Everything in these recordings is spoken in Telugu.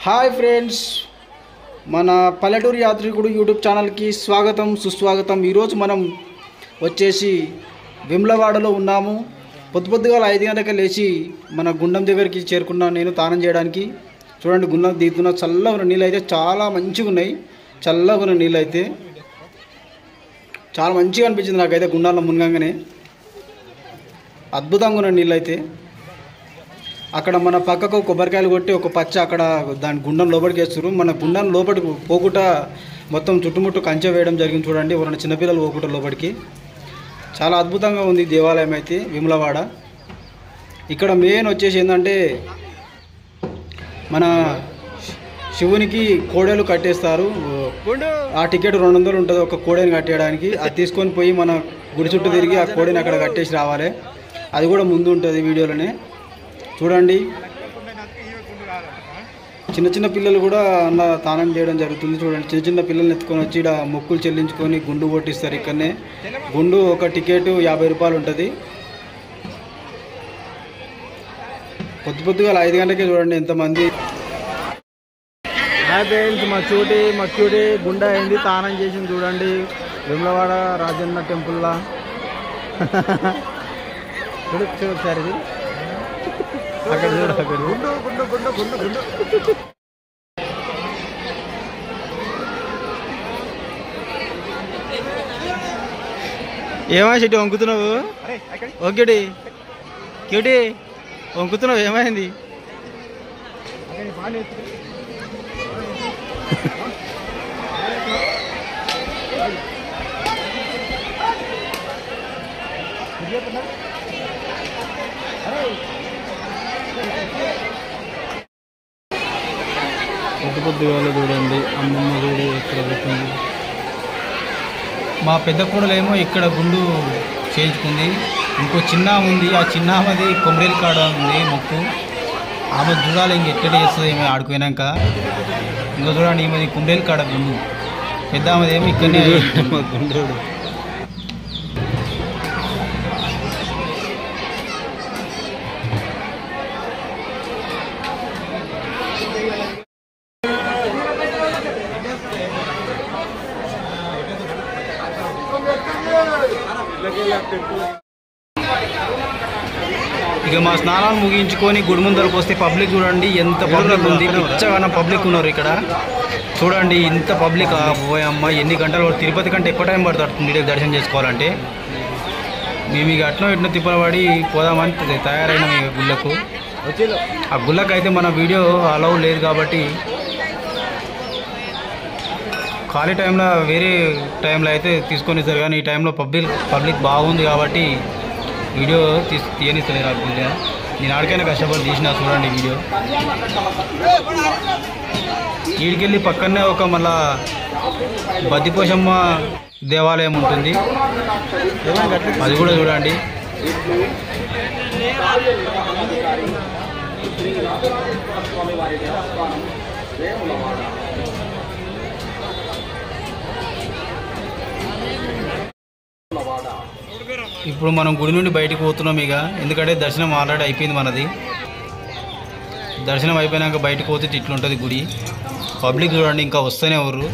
హాయ్ ఫ్రెండ్స్, మన పల్లెటూరు యాత్రికుడు యూట్యూబ్ ఛానల్కి స్వాగతం సుస్వాగతం. ఈరోజు మనం వచ్చేసి వేములవాడలో ఉన్నాము. పొద్దుగా 5 గంటలకి లేచి మన గుండం దగ్గరికి చేరుకున్నాను నేను తానం చేయడానికి. చూడండి, గుండం దిగుతున్న చల్లగా ఉన్న నీళ్ళు అయితే చాలా మంచిగా ఉన్నాయి. చల్లగా ఉన్న నీళ్ళు అయితే చాలా మంచిగా అనిపించింది నాకైతే. గుండంలో మునగంగానే అద్భుతంగా ఉన్న నీళ్ళు అయితే. అక్కడ మన పక్కకు కొబ్బరికాయలు కొట్టి ఒక పచ్చ అక్కడ దాని గుండం లోపలికి వేస్తారు. మన గుండం లోపలికి పోకుండా మొత్తం చుట్టుముట్టు కంచె వేయడం జరిగింది. చూడండి, ఎవరైనా చిన్నపిల్లలు పోకుండా లోపలికి. చాలా అద్భుతంగా ఉంది దేవాలయం అయితే వేములవాడ. ఇక్కడ మెయిన్ వచ్చేసి ఏంటంటే మన శివునికి కోడెలు కట్టేస్తారు. ఆ టికెట్ 200 ఉంటుంది ఒక కోడెని కట్టేయడానికి. అది తీసుకొని పోయి మన గుడి చుట్టూ తిరిగి ఆ కోడెని అక్కడ కట్టేసి రావాలి. అది కూడా ముందు ఉంటుంది వీడియోలోనే చూడండి. చిన్న పిల్లలు కూడా అన్న తానం చేయడం జరుగుతుంది. చూడండి, చిన్న పిల్లల్ని ఎత్తుకొని వచ్చి ఇక్కడ మొక్కులు చెల్లించుకొని గుండు కొట్టిస్తారు. ఇక్కడనే గుండు ఒక టికెట్ 50 రూపాయలు ఉంటుంది. పొద్దుగా 5 గంటలకే చూడండి ఎంతమంది. హాయ్ ఫ్రెండ్స్, మా క్యూటీ గుండె అయింది, తానం చేసింది. చూడండి, వేములవాడ రాజన్న టెంపుల్లా. చూడు ఒకసారి అక్కడ చూడు, అక్కడ ఏమైంది చెట్టు వంకుతున్నావు? ఓకేటి క్యూటీ వంకుతున్నావు, ఏమైంది? పొద్దుగాల చూడండి, అమ్మమ్మ చూడు ఎక్కడ అవుతుంది. మా పెద్ద కూడలేమో ఇక్కడ గుండు చేయించుకుంది. ఇంకో చిన్న ఉంది, ఆ చిన్నది కొమ్మరేలు కాడ ఉంది మొక్కు. ఆమె చూడాలి ఇంక ఎక్కడ చేస్తుంది ఏమో ఆడుకున్నాక. ఇంకో చూడండి, ఈమెది కొమ్మరేలు కాడ గుండు. పెద్ద ఆమెది ఏమో ఇక్కడనే గుండోడు. ఇక మా స్నానాలు ముగించుకొని గుడి ముందరకు వస్తే పబ్లిక్ చూడండి ఎంత పబ్లిక్ ఉంది. పిచ్చగానే పబ్లిక్ ఉన్నారు ఇక్కడ. చూడండి ఇంత పబ్లిక్. పోయమ్మ ఎన్ని గంటలు, తిరుపతి కంటే ఎక్కువ టైం పడుతుంది నీడకి దర్శనం చేసుకోవాలంటే. మేము ఇక అట్నో ఇట్నో తిప్పలబడి పోదామని తయారైన గుళ్ళకు. ఆ గుళ్ళకు అయితే మన వీడియో అలౌ లేదు కాబట్టి ఖాళీ టైంలో వేరే టైంలో అయితే తీసుకొని ఇస్తారు. కానీ ఈ టైంలో పబ్లిక్ బాగుంది కాబట్టి వీడియో తీయనిస్తుంది నాకు. నేను ఆడికైనా కష్టపడి తీసిన. చూడండి వీడియో. వీడికెళ్ళి పక్కనే ఒక మళ్ళా బద్దిపోషమ్మ దేవాలయం ఉంటుంది, అది కూడా చూడండి. ఇప్పుడు మనం గుడి నుండి బయటకు పోతున్నాం ఇక. ఎందుకంటే దర్శనం ఆల్రెడీ అయిపోయింది మనది. దర్శనం అయిపోయినాక బయటకు పోతే ఇట్లుంటుంది గుడి. పబ్లిక్ చూడండి ఇంకా వస్తూనే ఎవరు.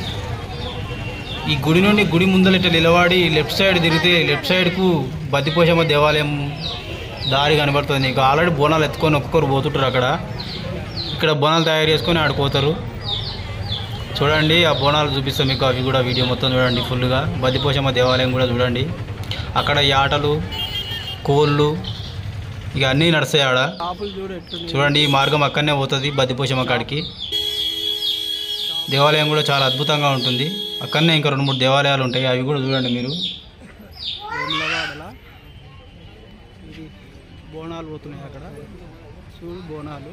ఈ గుడి నుండి గుడి ముందర ఇట్లా నిలబడి లెఫ్ట్ సైడ్ తిరిగితే లెఫ్ట్ సైడ్కు బద్దిపోషమ్మ దేవాలయం దారి కనబడుతుంది. ఇంకా ఆల్రెడీ బోనాలు ఎత్తుకొని ఒక్కొక్కరు పోతుంటారు అక్కడ. ఇక్కడ బోనాలు తయారు చేసుకొని ఆడిపోతారు. చూడండి, ఆ బోనాలు చూపిస్తాం మీకు. అవి కూడా వీడియో మొత్తం చూడండి ఫుల్గా. బద్దిపోషమ్మ దేవాలయం కూడా చూడండి. అక్కడ యాటలు, కోళ్ళు ఇక అన్నీ నడుస్తాయి ఆడ. చూడండి, ఈ మార్గం అక్కడనే పోతుంది బద్దిపోషమ్మ కాడికి. దేవాలయం కూడా చాలా అద్భుతంగా ఉంటుంది. అక్కడనే ఇంకా 2-3 దేవాలయాలు ఉంటాయి, అవి కూడా చూడండి మీరు. బోనాలు పోతున్నాయి అక్కడ. చూడు బోనాలు.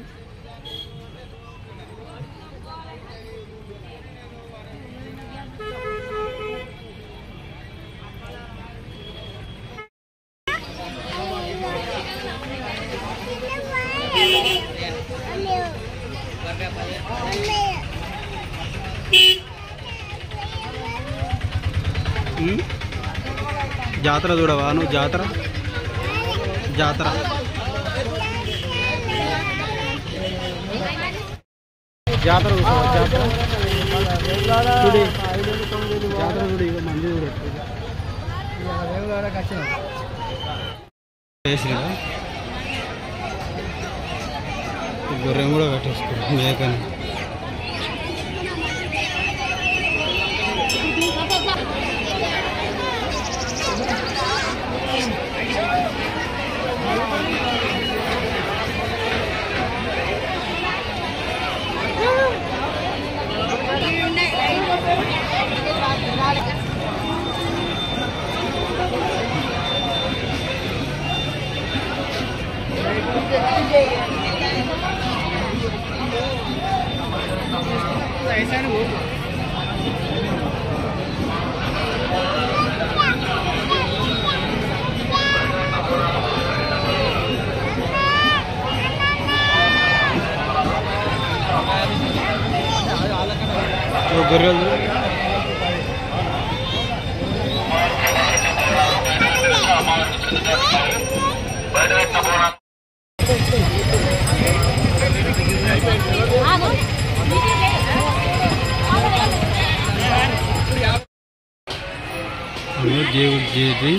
జాతర చూడవా నువ్వు? జాతర జాతర జాతర చూడు జాతర చూడు ఇక మంది వేసిన గొర్రెం కూడా కట్టేసుకో మేకని గొర్రెలు దేవుడు చేసి